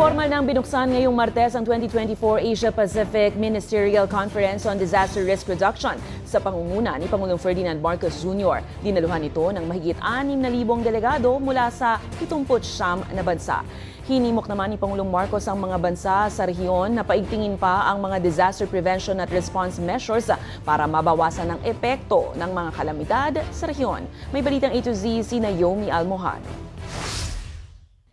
Formal nang binuksan ngayong Martes ang 2024 Asia-Pacific Ministerial Conference on Disaster Risk Reduction sa pangunguna ni Pangulong Ferdinand Marcos Jr. Dinaluhan ito ng mahigit 6,000 delegado mula sa 79 na bansa. Hinimok naman ni Pangulong Marcos ang mga bansa sa rehiyon na paigtingin pa ang mga disaster prevention at response measures para mabawasan ang epekto ng mga kalamidad sa rehiyon. May balitang A to Z si Naomi Almohano.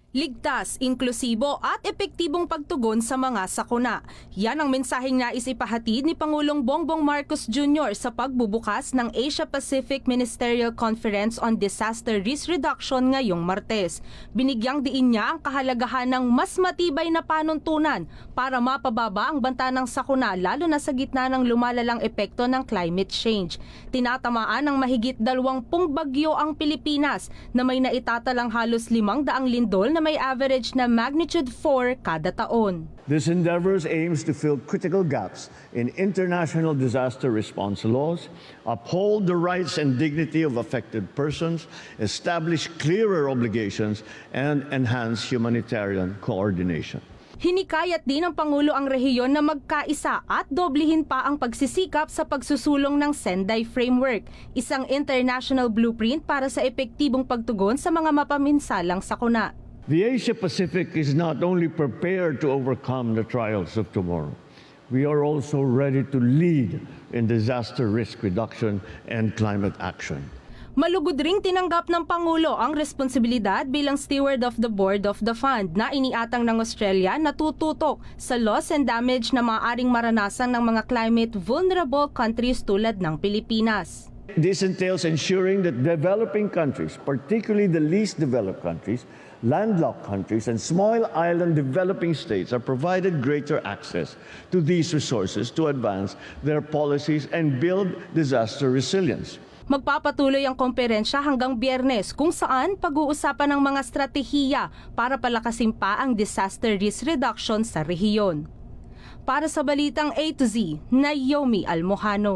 Ligtas, inklusibo at epektibong pagtugon sa mga sakuna. Yan ang mensaheng nais ipahatid ni Pangulong Bongbong Marcos Jr. sa pagbubukas ng Asia-Pacific Ministerial Conference on Disaster Risk Reduction ngayong Martes. Binigyang diin niya ang kahalagahan ng mas matibay na panuntunan para mapababa ang banta ng sakuna lalo na sa gitna ng lumalalang epekto ng climate change. Tinatamaan ng mahigit 20 bagyo ang Pilipinas na may naitatalang halos 500 lindol na may average na magnitude 4 kada taon. This endeavor aims to fill critical gaps in international disaster response laws, uphold the rights and dignity of affected persons, establish clearer obligations, and enhance humanitarian coordination. Hinikayat din ng Pangulo ang rehiyon na magkaisa at doblihin pa ang pagsisikap sa pagsusulong ng Sendai Framework, isang international blueprint para sa epektibong pagtugon sa mga mapaminsalang sakuna. The Asia-Pacific is not only prepared to overcome the trials of tomorrow, we are also ready to lead in disaster risk reduction and climate action. Malugod ring tinanggap ng Pangulo ang responsibilidad bilang steward of the board of the fund na iniatang ng Australia na tututok sa loss and damage na maaaring maranasan ng mga climate vulnerable countries tulad ng Pilipinas. This entails ensuring that developing countries, particularly the least developed countries, landlocked countries, and small island developing states are provided greater access to these resources to advance their policies and build disaster resilience. Magpapatuloy ang komperensya hanggang Biyernes kung saan pag-uusapan ng mga estratehiya para palakasin pa ang disaster risk reduction sa rehiyon. Para sa Balitang A to Z, Naomi Almohano.